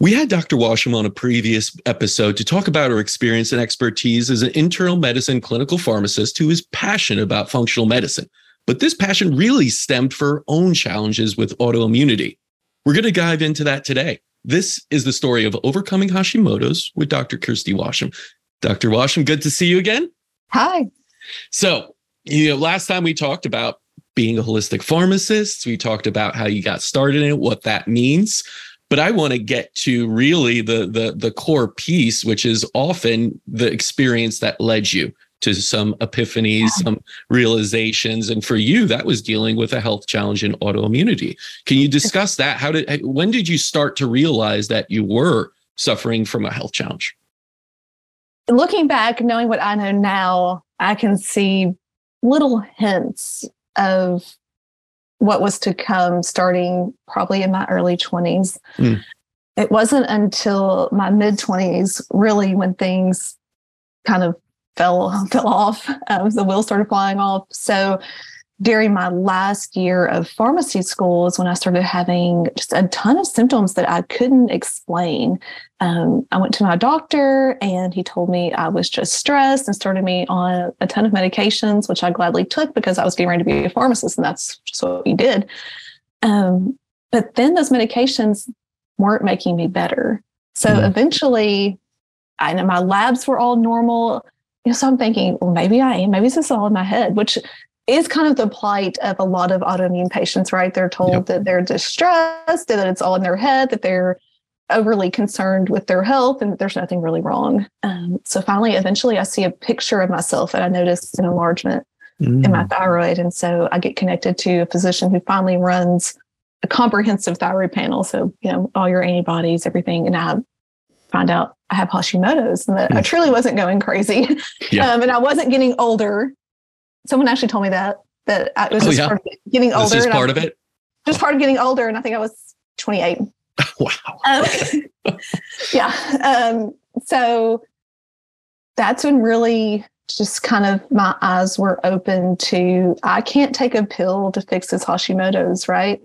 We had Dr. Washam on a previous episode to talk about her experience and expertise as an internal medicine clinical pharmacist who is passionate about functional medicine. But this passion really stemmed from her own challenges with autoimmunity. We're going to dive into that today. This is the story of overcoming Hashimoto's with Dr. Kirsty Washam. Dr. Washam, good to see you again. Hi. So, last time we talked about being a holistic pharmacist. We talked about how you got started in it, what that means. But I want to get to really the core piece, which is often the experience that led you to some epiphanies, some realizations. And for you, that was dealing with a health challenge in autoimmunity. Can you discuss that? When did you start to realize that you were suffering from a health challenge? Looking back, knowing what I know now, I can see little hints of what was to come starting probably in my early 20s. It wasn't until my mid 20s, really, when things kind of fell off, the wheels started flying off. So during my last year of pharmacy school is when I started having just a ton of symptoms that I couldn't explain. I went to my doctor and he told me I was just stressed and started me on a ton of medications, which I gladly took because I was getting ready to be a pharmacist and that's just what we did. But then those medications weren't making me better. So eventually, I know my labs were all normal. So I'm thinking, well, maybe I am. Maybe this is all in my head, which is kind of the plight of a lot of autoimmune patients, right? They're told that they're distressed, that it's all in their head, that they're overly concerned with their health and that there's nothing really wrong. So finally, eventually I see a picture of myself and I notice an enlargement in my thyroid. And so I get connected to a physician who finally runs a comprehensive thyroid panel. So, all your antibodies, everything. And I find out I have Hashimoto's and that I truly wasn't going crazy. And I wasn't getting older. Someone actually told me that I was just part of getting older. This is part of it? Just part of getting older. And I think I was 28. Wow. So that's when really just kind of my eyes were open to, I can't take a pill to fix this Hashimoto's, right?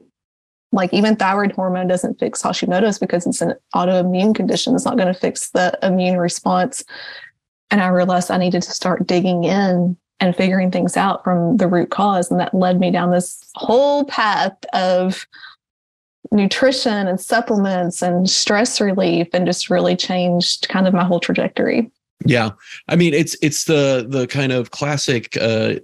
Like even thyroid hormone doesn't fix Hashimoto's because it's an autoimmune condition. It's not going to fix the immune response. And I realized I needed to start digging in and figuring things out from the root cause. And that led me down this whole path of nutrition and supplements and stress relief and just really changed kind of my whole trajectory. Yeah. I mean, it's the kind of classic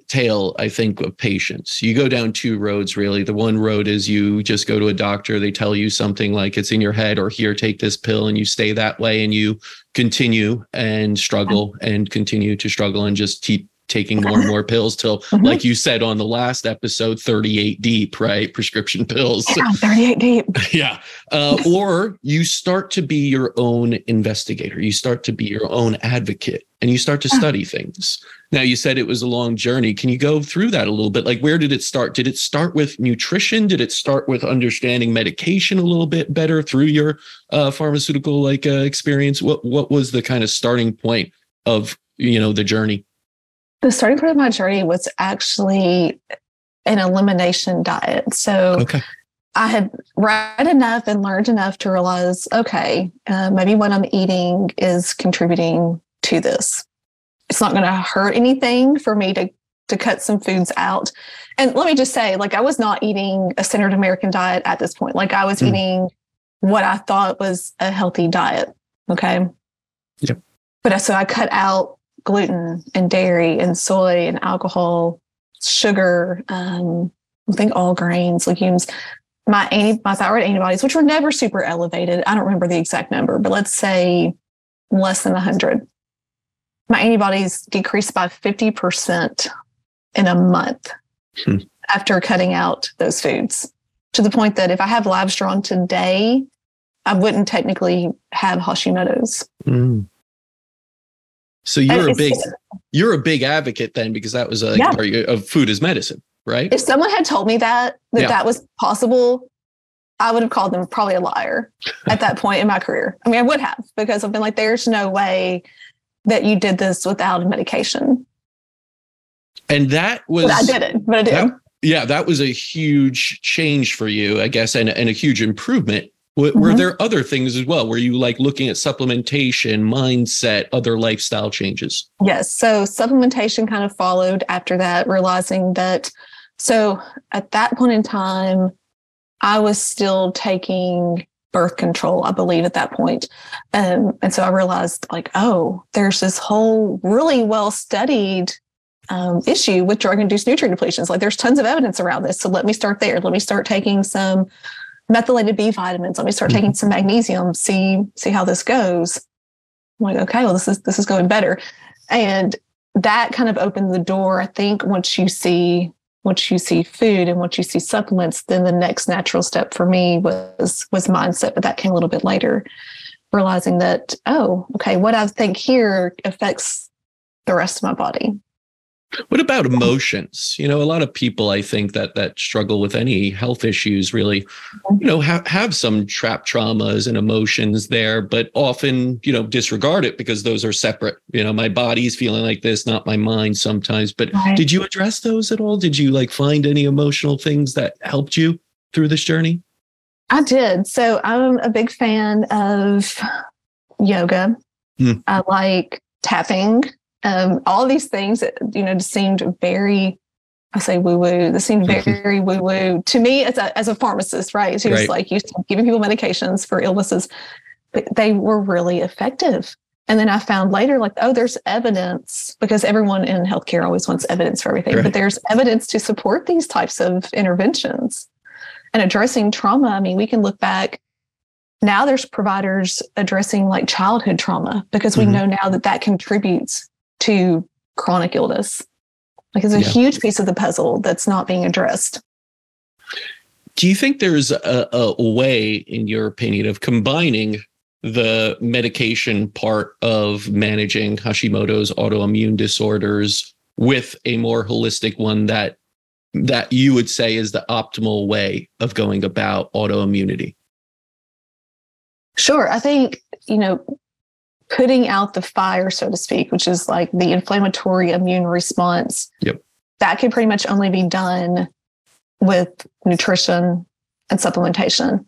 tale, I think, of patients. You go down two roads, really. The one road is you just go to a doctor. They tell you something like it's in your head or here, take this pill, and you stay that way and you continue and struggle and continue to struggle and just keep taking more and more pills till, like you said on the last episode, 38 deep, right? Prescription pills. Yeah, 38 deep. Yeah. Or you start to be your own investigator. You start to be your own advocate and you start to study things. Now, you said it was a long journey. Can you go through that a little bit? Like, where did it start? Did it start with nutrition? Did it start with understanding medication a little bit better through your pharmaceutical experience? What was the kind of starting point of, the journey? The starting point of my journey was actually an elimination diet. So I had read enough and learned enough to realize, maybe what I'm eating is contributing to this. It's not going to hurt anything for me to cut some foods out. And let me just say, I was not eating a standard American diet at this point. I was eating what I thought was a healthy diet. Okay. Yep. But so I cut out gluten and dairy and soy and alcohol, sugar, I think all grains, legumes, my thyroid antibodies, which were never super elevated. I don't remember the exact number, but let's say less than 100. My antibodies decreased by 50% in a month after cutting out those foods, to the point that if I have labs drawn today, I wouldn't technically have Hashimoto's. So you're a big advocate then, because that was part of food as medicine, right? If someone had told me that was possible, I would have called them probably a liar at that point in my career. I mean, I would have, because I've been like, there's no way that you did this without a medication. And that was... But I didn't, but I did. That was a huge change for you, I guess, and a huge improvement Were there other things as well? Were you like looking at supplementation, mindset, other lifestyle changes? Yes. So supplementation kind of followed after that, realizing that. So at that point in time, I was still taking birth control, I believe, at that point. And so I realized, like, oh, there's this whole really well-studied issue with drug-induced nutrient depletions. Like, there's tons of evidence around this. So let me start there. Let me start taking some methylated B vitamins. Let me start taking some magnesium, see how this goes. I'm like, okay, well, this is going better. And that kind of opened the door. I think once you see food and once you see supplements, then the next natural step for me was mindset. But that came a little bit later, realizing that, oh, okay, what I think here affects the rest of my body. What about emotions? A lot of people, I think, that struggle with any health issues really, have some trapped traumas and emotions there, but often, disregard it because those are separate. My body's feeling like this, not my mind sometimes. But Right. Did you address those at all? Did you find any emotional things that helped you through this journey? I did. So I'm a big fan of yoga. I like tapping. All these things that, just seemed very, I say woo-woo, this seemed very woo-woo to me as a pharmacist, right? So it's like used to giving people medications for illnesses, but they were really effective. And then I found later, there's evidence, because everyone in healthcare always wants evidence for everything, but there's evidence to support these types of interventions. And addressing trauma, I mean, we can look back. Now there's providers addressing childhood trauma, because we know now that contributes to chronic illness. It's a huge piece of the puzzle that's not being addressed. Do you think there's a way, in your opinion, of combining the medication part of managing Hashimoto's autoimmune disorders with a more holistic one that you would say is the optimal way of going about autoimmunity? Sure. I think, putting out the fire, so to speak, which is the inflammatory immune response, that can pretty much only be done with nutrition and supplementation.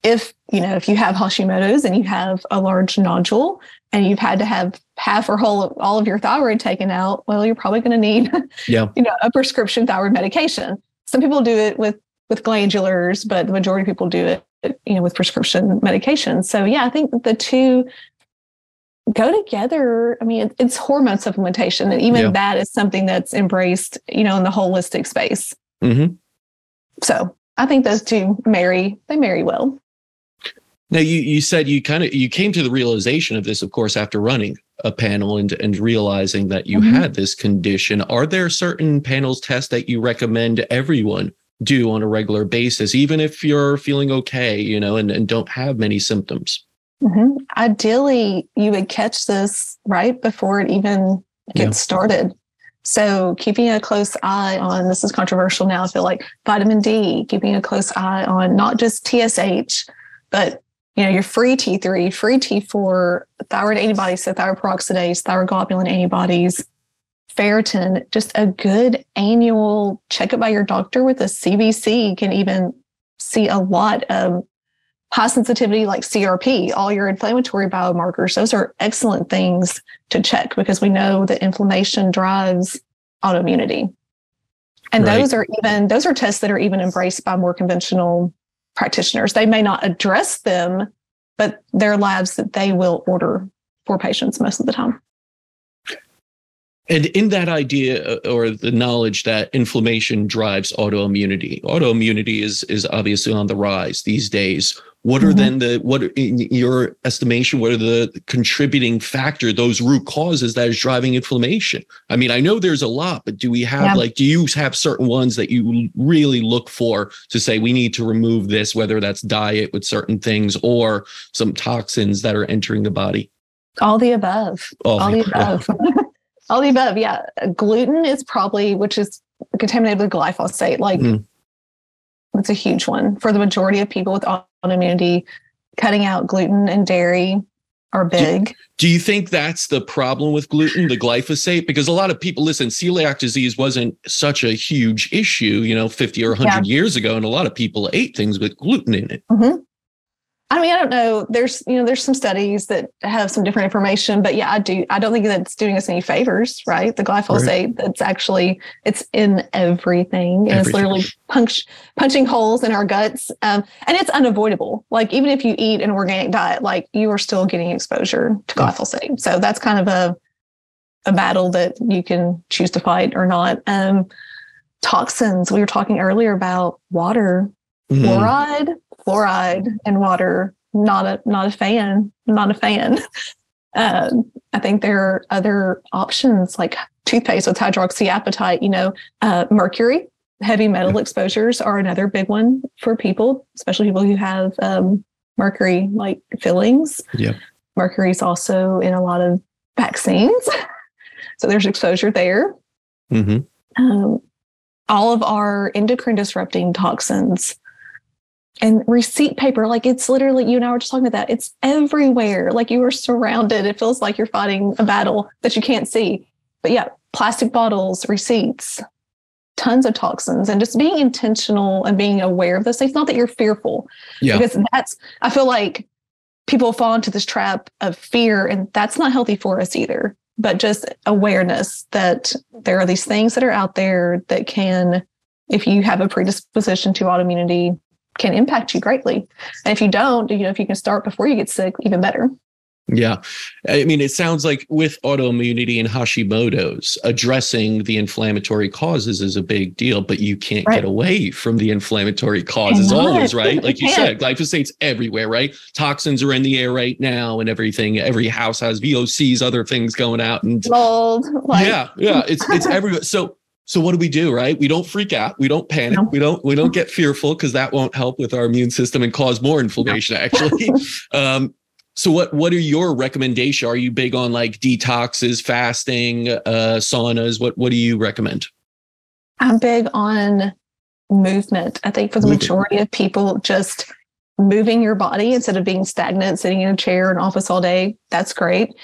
If you have Hashimoto's and you have a large nodule and you've had to have half or all of your thyroid taken out, well, you're probably going to need, a prescription thyroid medication. Some people do it with glandulars, but the majority of people do it, with prescription medication. So I think the two go together. I mean, it's hormone supplementation, and even that is something that's embraced, in the holistic space. So I think those two marry well. Now, you said you came to the realization of this, of course, after running a panel and realizing that you had this condition. Are there certain panels tests that you recommend everyone do on a regular basis, even if you're feeling okay, and don't have many symptoms? Ideally, you would catch this right before it even gets started. So keeping a close eye on, this is controversial now, I feel like, vitamin D, keeping a close eye on not just TSH, but your free T3, free T4, thyroid antibodies, so thyroid peroxidase, thyroglobulin antibodies, ferritin. Just a good annual checkup by your doctor with a CBC can even see a lot of high sensitivity, like CRP, all your inflammatory biomarkers. Those are excellent things to check, because we know that inflammation drives autoimmunity. And those are tests that are even embraced by more conventional practitioners. They may not address them, but they're labs that they will order for patients most of the time. And in that idea, or the knowledge that inflammation drives autoimmunity is obviously on the rise these days. What are then in your estimation, what are the contributing factor, those root causes that is driving inflammation? I mean, I know there's a lot, but do we have do you have certain ones that you really look for to say we need to remove this, whether that's diet with certain things or some toxins that are entering the body? All the above. All the above. All the above. Yeah. Gluten is probably, which is contaminated with glyphosate. It's a huge one for the majority of people with autoimmunity. Cutting out gluten and dairy are big. Do you think that's the problem with gluten, the glyphosate? Because a lot of people, listen, celiac disease wasn't such a huge issue, 50 or 100 years ago. And a lot of people ate things with gluten in it. I mean, I don't know. There's some studies that have some different information, but yeah, I don't think that's doing us any favors, right? The glyphosate, it's in everything. And it's literally punching holes in our guts. And it's unavoidable. Like, even if you eat an organic diet, like, you are still getting exposure to glyphosate. So that's kind of a battle that you can choose to fight or not. Toxins. We were talking earlier about water, fluoride in water. Not a fan. I think there are other options like toothpaste with hydroxyapatite. Mercury, heavy metal exposures are another big one for people, especially people who have mercury like fillings. Yeah. Mercury is also in a lot of vaccines. So there's exposure there. All of our endocrine disrupting toxins and receipt paper, like, it's literally, you and I were just talking about that. It's everywhere. Like, you are surrounded. It feels like you're fighting a battle that you can't see. But yeah, plastic bottles, receipts, tons of toxins, and just being intentional and being aware of those things. Not that you're fearful, because I feel like people fall into this trap of fear, and that's not healthy for us either. But just awareness that there are these things that are out there that can, if you have a predisposition to autoimmunity, can impact you greatly. And if you don't, if you can start before you get sick, even better. Yeah. I mean, it sounds like with autoimmunity and Hashimoto's, addressing the inflammatory causes is a big deal, but you can't get away from the inflammatory causes always, right? Like you said, glyphosate's everywhere, right? Toxins are in the air right now and everything. Every house has VOCs, other things going out. And mold. It's everywhere. So what do we do, right? We don't freak out. We don't panic. No. We don't get fearful, because that won't help with our immune system and cause more inflammation, actually. So what are your recommendations? Are you big on like detoxes, fasting, saunas? What do you recommend? I'm big on movement. I think for the majority of people, just moving your body instead of being stagnant, sitting in a chair in an office all day. That's great.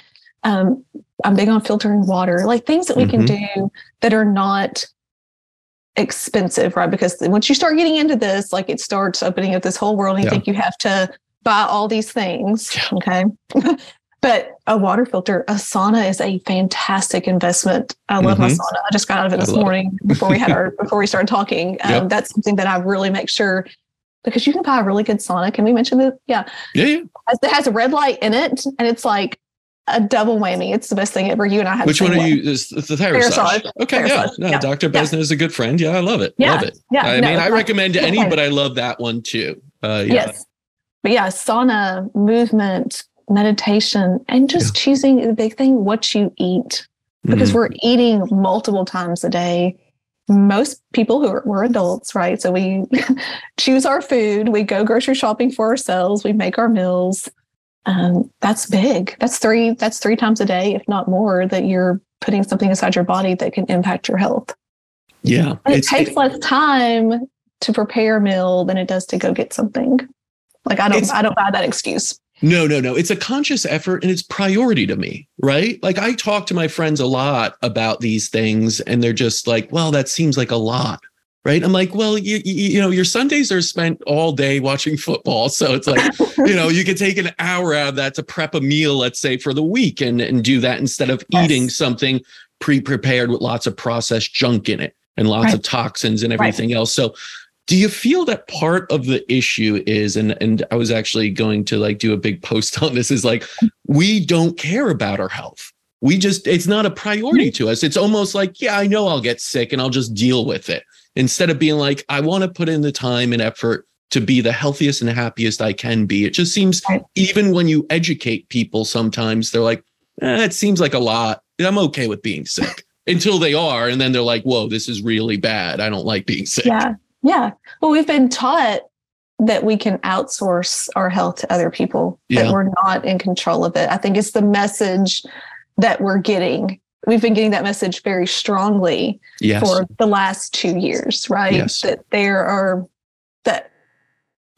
I'm big on filtering water, like things that we can do that are not expensive, right? Because once you start getting into this, like, it starts opening up this whole world, and you think you have to buy all these things. Okay. But a water filter, a sauna is a fantastic investment. I love my sauna. I just got out of it this morning before we started talking. That's something that I really make sure, because you can buy a really good sauna. Can we mention that? Yeah. It has a red light in it, and it's like a double whammy. It's the best thing ever. You and I had. Which one are you? Is the Thyroiditis? Okay, Dr. Besna is a good friend. Yeah, I love it. Love it. Yeah, I mean, I recommend any, but I love that one too. Yes, but yeah, sauna, movement, meditation, and just choosing the big thing: what you eat, because we're eating multiple times a day. Most people we're adults, right? So we choose our food. We go grocery shopping for ourselves. We make our meals. That's big. That's three times a day, if not more, that you're putting something inside your body that can impact your health. Yeah. And it takes less time to prepare a meal than it does to go get something. Like, I don't buy that excuse. No. It's a conscious effort, and it's priority to me, right? Like, I talk to my friends a lot about these things, and they're just like, well, that seems like a lot. Right. I'm like, well, you know, your Sundays are spent all day watching football. So it's like, you could take an hour out of that to prep a meal, let's say, for the week and do that instead of eating something pre-prepared with lots of processed junk in it and lots of toxins and everything else. So do you feel that part of the issue is, and I was actually going to like do a big post on this, is like, we don't care about our health. It's not a priority to us. It's almost like, yeah, I know I'll get sick and I'll just deal with it. Instead of being like, I want to put in the time and effort to be the healthiest and happiest I can be. It just seems, even when you educate people, sometimes they're like, it seems like a lot. I'm okay with being sick until they are. And then they're like, whoa, this is really bad. I don't like being sick. Yeah. Well, we've been taught that we can outsource our health to other people, that we're not in control of it. I think it's the message that we're getting. We've been getting that message very strongly for the last 2 years, right? Yes. That there are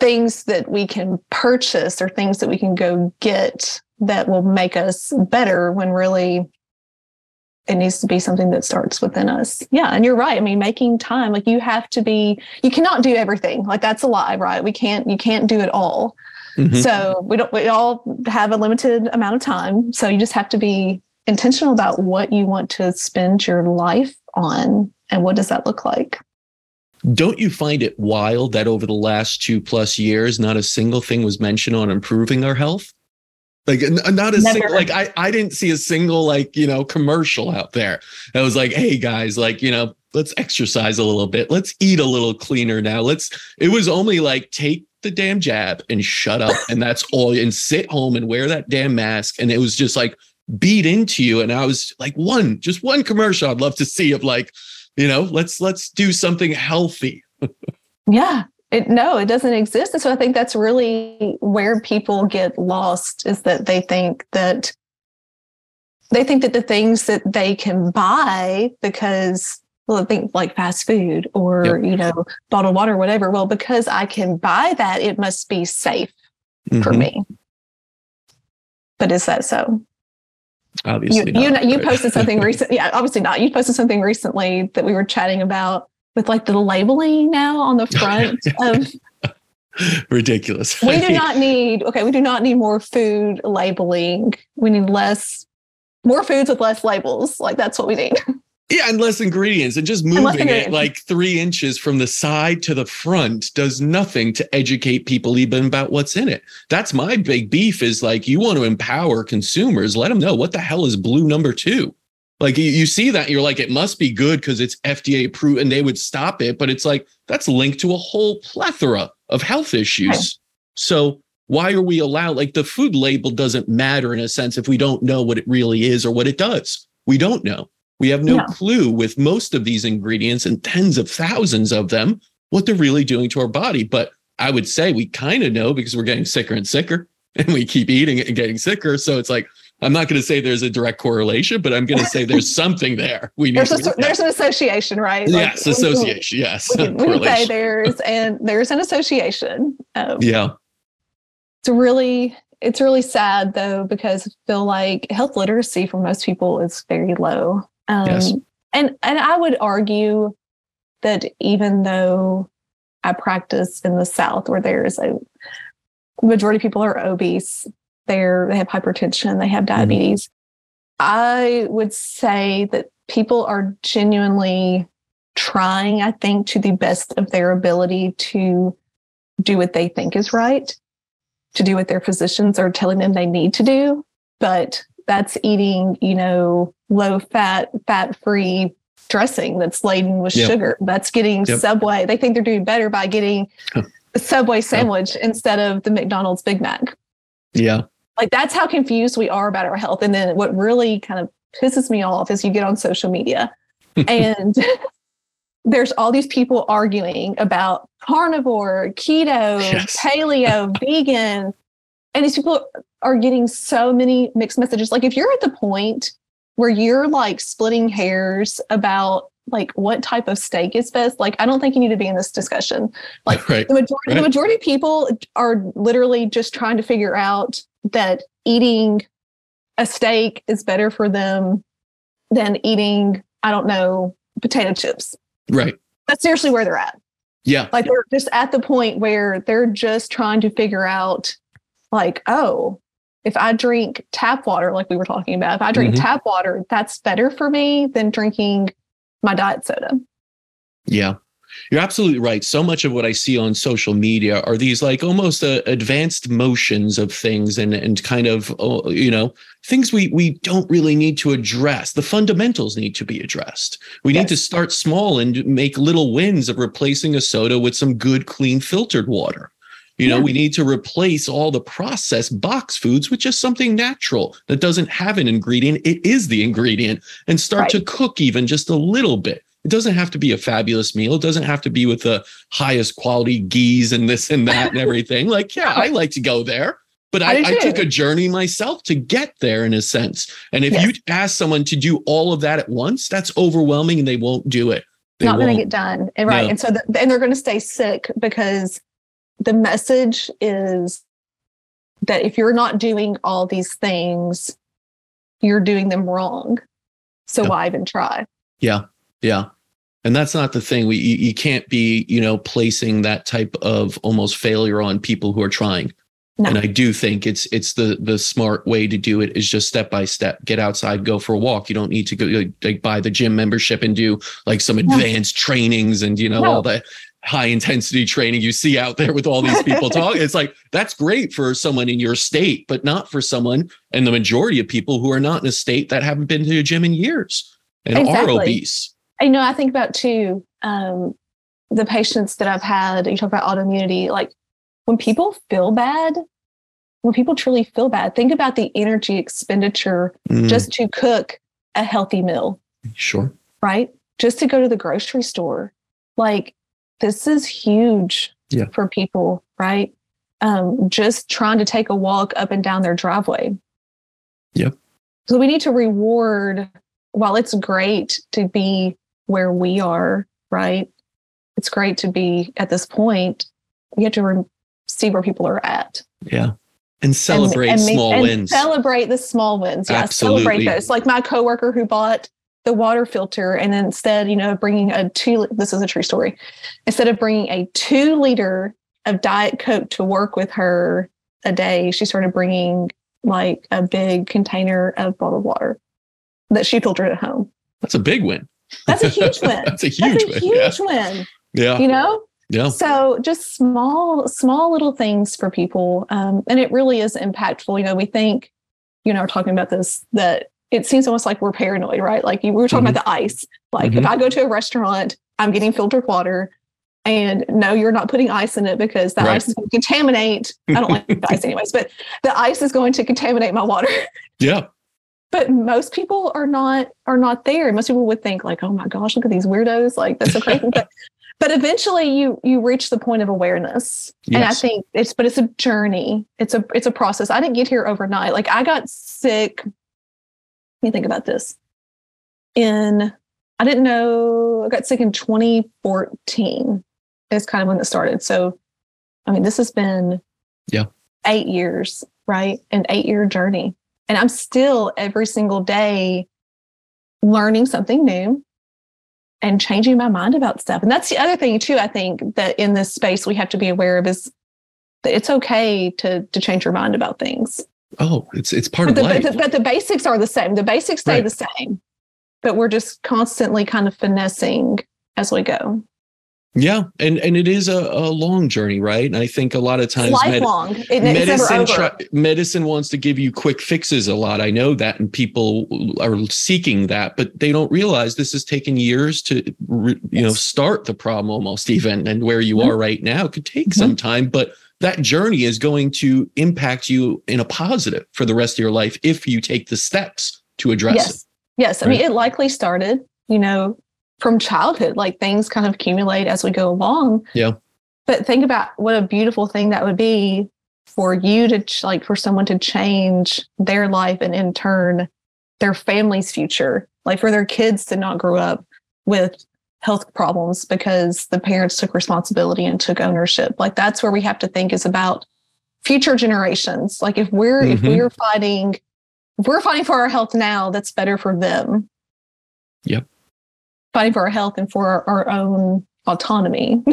things that we can purchase or things that we can go get that will make us better, when really it needs to be something that starts within us. Yeah. And you're right. I mean, making time, like, you cannot do everything. Like, that's a lie, right? You can't do it all. Mhm. So we all have a limited amount of time. So you just have to be intentional about what you want to spend your life on and what does that look like. Don't you find it wild that over the last 2+ years, not a single thing was mentioned on improving our health? Like not a single, like I didn't see a single, like, commercial out there that was like, hey guys, like, let's exercise a little bit. Let's eat a little cleaner now. It was only like, take the damn jab and shut up. And that's all, and sit home and wear that damn mask. And it was just like beat into you. And I was like, just one commercial I'd love to see of like, let's do something healthy. Yeah. It doesn't exist. And so I think that's really where people get lost, is that they think that the things that they can buy because, well, I think like fast food or, bottled water, or whatever. Well, because I can buy that, it must be safe for me. But is that so? Obviously not. You posted something recently. Yeah, obviously not. You posted something recently that we were chatting about with like the labeling now on the front of ridiculous. We do not need more food labeling. We need more foods with less labels. Like that's what we need. Yeah, and less ingredients, and just moving it like 3 inches from the side to the front does nothing to educate people even about what's in it. That's my big beef, is like, you want to empower consumers, let them know what the hell is blue number 2. Like you see that, you're like, it must be good because it's FDA approved, and they would stop it. But it's like, that's linked to a whole plethora of health issues. Right. So why are we allowed, like, the food label doesn't matter in a sense if we don't know what it really is or what it does. We don't know. We have no clue with most of these ingredients, and tens of thousands of them, what they're really doing to our body. But I would say we kind of know because we're getting sicker and sicker, and we keep eating it and getting sicker. So it's like, I'm not going to say there's a direct correlation, but I'm going to say there's something there. There's an association, right? Yes, like, association. Yes, we can say there's an association. Yeah, it's really sad though, because I feel like health literacy for most people is very low. Yes. And I would argue that even though I practice in the South, where there's a majority of people are obese, they have hypertension, they have diabetes. I would say that people are genuinely trying, I think, to the best of their ability to do what they think is right, to do what their physicians are telling them they need to do. But that's eating, low fat, fat-free dressing that's laden with sugar. That's getting Subway. They think they're doing better by getting a Subway sandwich instead of the McDonald's Big Mac. Yeah. Like, that's how confused we are about our health. And then what really kind of pisses me off is you get on social media and there's all these people arguing about carnivore, keto, paleo, vegan. And these people are getting so many mixed messages. Like, if you're at the point where you're like splitting hairs about like what type of steak is best, like, I don't think you need to be in this discussion. Like the majority of people are literally just trying to figure out that eating a steak is better for them than eating, I don't know, potato chips. Right. That's seriously where they're at. Yeah. Like, they're just at the point where they're just trying to figure out, like, oh, if I drink tap water, like we were talking about, if I drink tap water, that's better for me than drinking my diet soda. Yeah. You're absolutely right. So much of what I see on social media are these like almost advanced motions of things and kind of, things we don't really need to address. The fundamentals need to be addressed. We need to start small and make little wins of replacing a soda with some good, clean, filtered water. We need to replace all the processed box foods with just something natural that doesn't have an ingredient. It is the ingredient, and start to cook even just a little bit. It doesn't have to be a fabulous meal. It doesn't have to be with the highest quality ghee and this and that and everything. Like, I like to go there, but I took a journey myself to get there in a sense. And if you ask someone to do all of that at once, that's overwhelming and they won't do it. Not going to get done. Right. No. And so and they're going to stay sick because the message is that if you're not doing all these things, you're doing them wrong. So why even try? Yeah. Yeah. And that's not the thing. You can't be, placing that type of almost failure on people who are trying. No. And I do think it's the smart way to do it is just step by step. Get outside, go for a walk. You don't need to go like buy the gym membership and do like some advanced trainings and all the high intensity training you see out there with all these people talking. It's like, that's great for someone in your state, but not for someone, and the majority of people who are not in a state that haven't been to a gym in years and are obese. I think about too, the patients that I've had, you talk about autoimmunity, like when people feel bad, when people truly feel bad, think about the energy expenditure just to cook a healthy meal. Sure. Right? Just to go to the grocery store. Like, this is huge for people, right? Just trying to take a walk up and down their driveway. Yep. So we need to reward, while it's great to be where we are, right? It's great to be at this point. We have to see where people are at. Yeah. And celebrate small wins. Celebrate the small wins. Yeah. Absolutely. Celebrate those. Like my coworker who bought the water filter and then instead, of bringing this is a true story. Instead of bringing a 2-liter of Diet Coke to work with her a day, she started bringing like a big container of bottled water that she filtered at home. That's a big win. That's a huge win. That's a huge win. Yeah. Yeah. So just small little things for people. And it really is impactful. We think, we're talking about this, that it seems almost like we're paranoid, right? Like we were talking about the ice. Like if I go to a restaurant, I'm getting filtered water and no, you're not putting ice in it because the ice is going to contaminate. I don't like ice anyways, but the ice is going to contaminate my water. Yeah. But most people are not there. Most people would think like, oh my gosh, look at these weirdos. Like that's so crazy. But eventually you reach the point of awareness. Yes. And I think it's a journey. It's a process. I didn't get here overnight. Like I got sick. Let me think about this. I didn't know, I got sick in 2014 is kind of when it started. So, this has been 8 years, right? An 8-year journey. And I'm still every single day learning something new and changing my mind about stuff. And that's the other thing too, I think that in this space we have to be aware of is that it's okay to change your mind about things. Oh, it's part of life. But the basics are the same. The basics stay the same, but we're just constantly kind of finessing as we go. Yeah. And it is a long journey, right? And I think a lot of times lifelong. Medicine wants to give you quick fixes a lot. I know that, and people are seeking that, but they don't realize this has taken years to, start the problem almost even. And where you are right now could take some time, but that journey is going to impact you in a positive for the rest of your life if you take the steps to address it. Yes. Right? It likely started, from childhood, like things kind of accumulate as we go along. Yeah. But think about what a beautiful thing that would be for you to for someone to change their life and in turn their family's future, like for their kids to not grow up with health problems because the parents took responsibility and took ownership. Like that's where we have to think is about future generations. Like if we're fighting for our health now, that's better for them. Yep. Fighting for our health and for our own autonomy.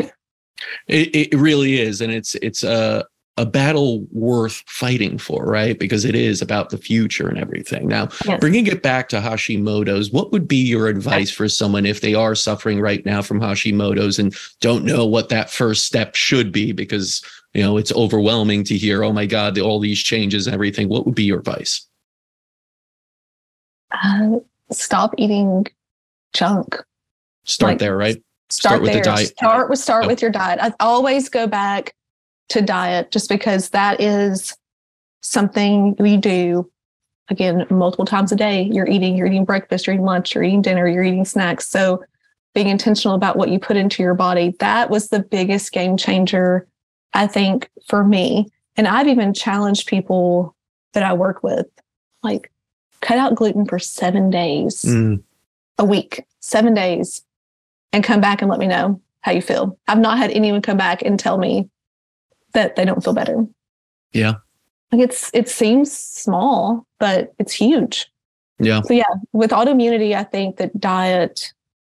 It really is. And it's a battle worth fighting for, right? Because it is about the future and everything. Now, bringing it back to Hashimoto's, what would be your advice for someone if they are suffering right now from Hashimoto's and don't know what that first step should be? Because, it's overwhelming to hear, oh my God, all these changes and everything. What would be your advice? Stop eating junk. Start there, right? Start with there. The diet. Start with your diet. I always go back to diet just because that is something we do, again, multiple times a day. You're eating breakfast, you're eating lunch, you're eating dinner, you're eating snacks. So being intentional about what you put into your body, that was the biggest game changer, I think, for me. And I've even challenged people that I work with, like, cut out gluten for 7 days, a week, 7 days, and come back and let me know how you feel. I've not had anyone come back and tell me that they don't feel better. Yeah. Like it seems small, but it's huge. Yeah. So with autoimmunity, I think that diet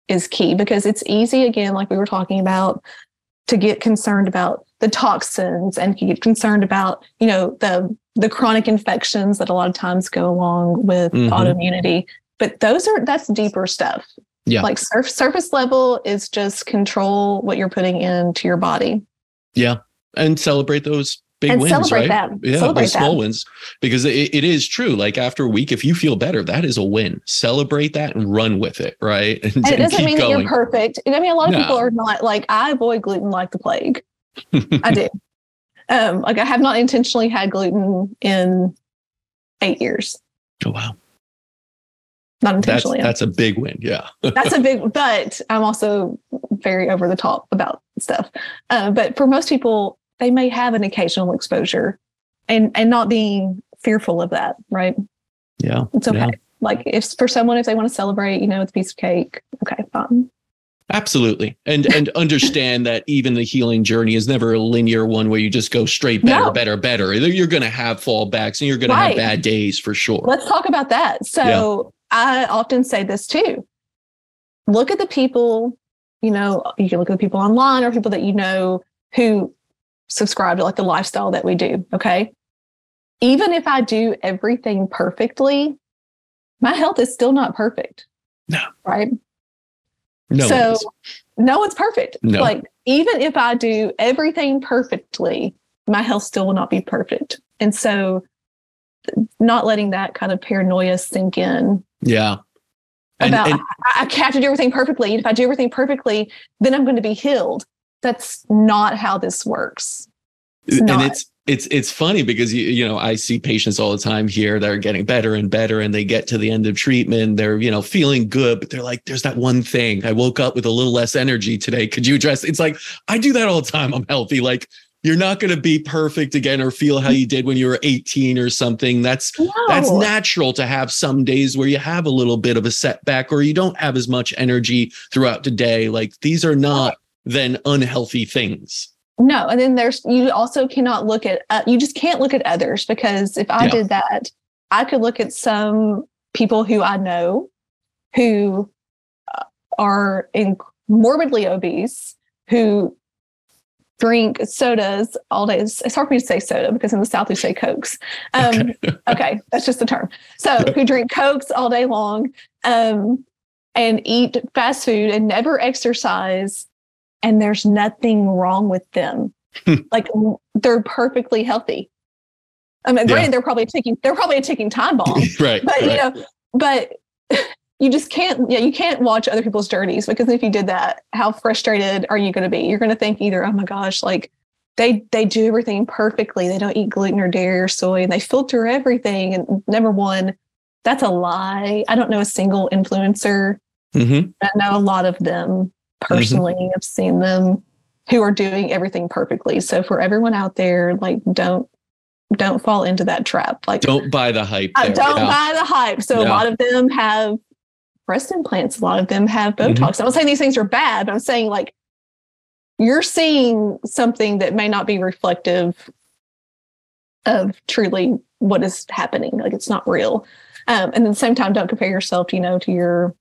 is key because it's easy, again, like we were talking about, to get concerned about the toxins, and you get concerned about, the chronic infections that a lot of times go along with autoimmunity. But that's deeper stuff. Yeah. Like surface level is just control what you're putting into your body. Yeah. And celebrate those big wins, celebrate right? that. Yeah, celebrate those small wins, because it is true. Like after a week, if you feel better, that is a win. Celebrate that and run with it, right? And it doesn't mean that you're perfect. And I mean, a lot of people are not like, I avoid gluten like the plague. I do. Like I have not intentionally had gluten in 8 years. Oh, wow. Not intentionally. That's a big win. Yeah. That's a big, but I'm also very over the top about stuff. But for most people, they may have an occasional exposure and not being fearful of that, right? Yeah. It's okay. Yeah. Like if they want to celebrate, with a piece of cake, okay, fine. Absolutely. And understand that even the healing journey is never a linear one where you just go straight better. You're going to have fallbacks and you're going to have bad days for sure. Let's talk about that. So I often say this too. Look at the people, you can look at the people online or people that who subscribe to like the lifestyle that we do. Okay. Even if I do everything perfectly, my health is still not perfect. No. Right. No one's perfect. No. Like even if I do everything perfectly, my health still will not be perfect. And so not letting that kind of paranoia sink in. Yeah. I have to do everything perfectly. And if I do everything perfectly, then I'm going to be healed. That's not how this works. It's funny because I see patients all the time here that are getting better and better, and they get to the end of treatment. They're feeling good, but they're like, "There's that one thing. I woke up with a little less energy today. Could you address?" It's like I do that all the time. I'm healthy. Like you're not going to be perfect again or feel how you did when you were 18 or something. That's natural to have some days where you have a little bit of a setback or you don't have as much energy throughout the day. Like these are not then unhealthy things. No. And then you also cannot look at, you just can't look at others, because if I did that, I could look at some people who I know who are morbidly obese, who drink sodas all day. It's hard for me to say soda because in the South we say Cokes. Okay, that's just the term. So who drink Cokes all day long and eat fast food and never exercise, and there's nothing wrong with them. Like they're perfectly healthy. I mean, granted, they're probably a ticking time bomb. Right. But but you just can't, you can't watch other people's journeys, because if you did that, how frustrated are you going to be? You're going to think either, oh my gosh, like they do everything perfectly. They don't eat gluten or dairy or soy, and they filter everything. And number one, that's a lie. I don't know a single influencer. I know a lot of them personally. I've seen them who are doing everything perfectly. So for everyone out there, like don't fall into that trap. Like don't buy the hype. Don't buy the hype. So a lot of them have breast implants. A lot of them have Botox. I'm not saying these things are bad, but I'm saying like you're seeing something that may not be reflective of truly what is happening. Like it's not real. And at the same time, don't compare yourself, to your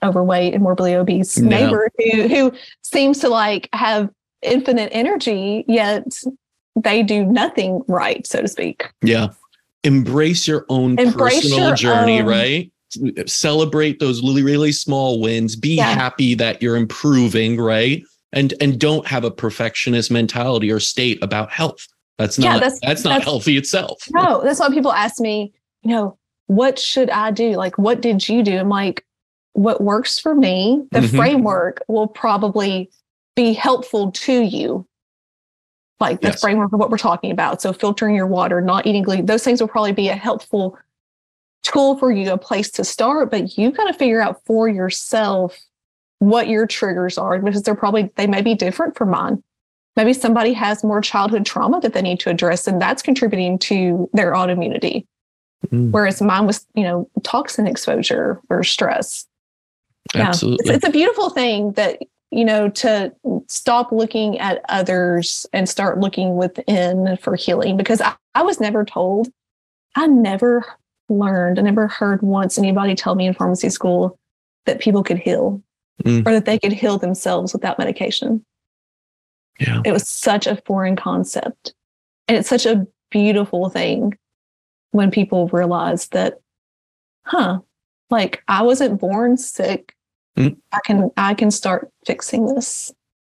overweight and morbidly obese neighbor who seems to like have infinite energy, yet they do nothing right, so to speak. Yeah. Embrace your own personal journey, right? Celebrate those really, really small wins. Be happy that you're improving, right? And don't have a perfectionist mentality or state about health. That's not healthy itself. No, that's why people ask me, what should I do? Like, what did you do? I'm like, what works for me, the framework will probably be helpful to you. Like the framework of what we're talking about. So filtering your water, not eating gluten, those things will probably be a helpful tool for you, a place to start, but you've got to figure out for yourself what your triggers are, because they may be different from mine. Maybe somebody has more childhood trauma that they need to address, and that's contributing to their autoimmunity. Whereas mine was, toxin exposure or stress. Absolutely. It's a beautiful thing that, to stop looking at others and start looking within for healing, because I was never told, I never heard once anybody tell me in pharmacy school that people could heal or that they could heal themselves without medication. Yeah. It was such a foreign concept. And it's such a beautiful thing when people realize that, like I wasn't born sick. I can start fixing this.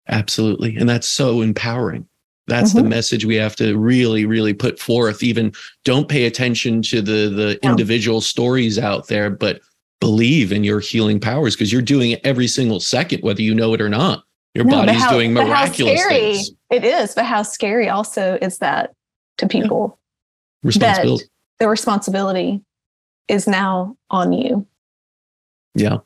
Absolutely. And that's so empowering. That's the message we have to really, really put forth. Even don't pay attention to the individual stories out there, but believe in your healing powers, because you're doing it every single second, whether you know it or not. Your body's doing miraculous things. It is, but how scary also is that to people? Responsibility. That the responsibility is now on you. Yeah.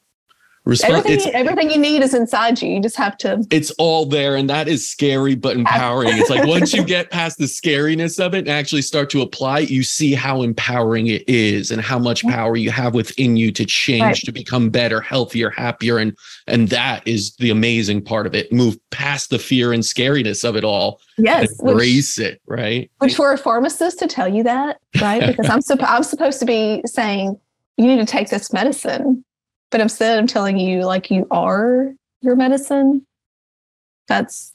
Everything you need is inside you. You just have to. It's all there. And that is scary, but empowering. It's like once you get past the scariness of it and actually start to apply it, you see how empowering it is and how much power you have within you to change, to become better, healthier, happier. And that is the amazing part of it. Move past the fear and scariness of it all. Yes. Embrace it, right? Which for a pharmacist to tell you that, right? Because I'm supposed to be saying, you need to take this medicine. But instead I'm telling you, like, you are your medicine. It's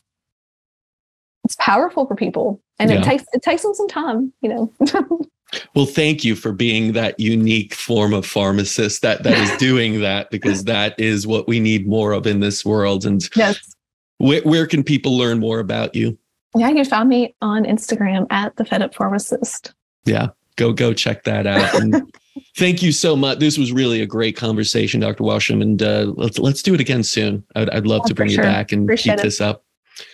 powerful for people. And it takes them some time, you know. Well, thank you for being that unique form of pharmacist that is doing that, because that is what we need more of in this world. And where can people learn more about you? Yeah, you can find me on Instagram at the Fed Up Pharmacist. Yeah, go check that out. And thank you so much. This was really a great conversation, Dr. Washam, and let's do it again soon. I'd love to bring you back and keep this up.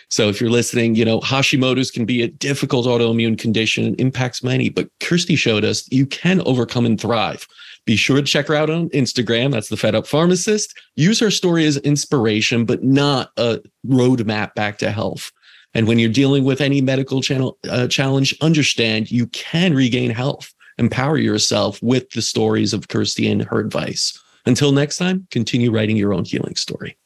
So if you're listening, you know, Hashimoto's can be a difficult autoimmune condition and impacts many, but Kirsty showed us you can overcome and thrive. Be sure to check her out on Instagram. That's the Fed Up Pharmacist. Use her story as inspiration, but not a roadmap back to health. And when you're dealing with any medical challenge, understand you can regain health. Empower yourself with the stories of Kirsty and her advice. Until next time, continue writing your own healing story.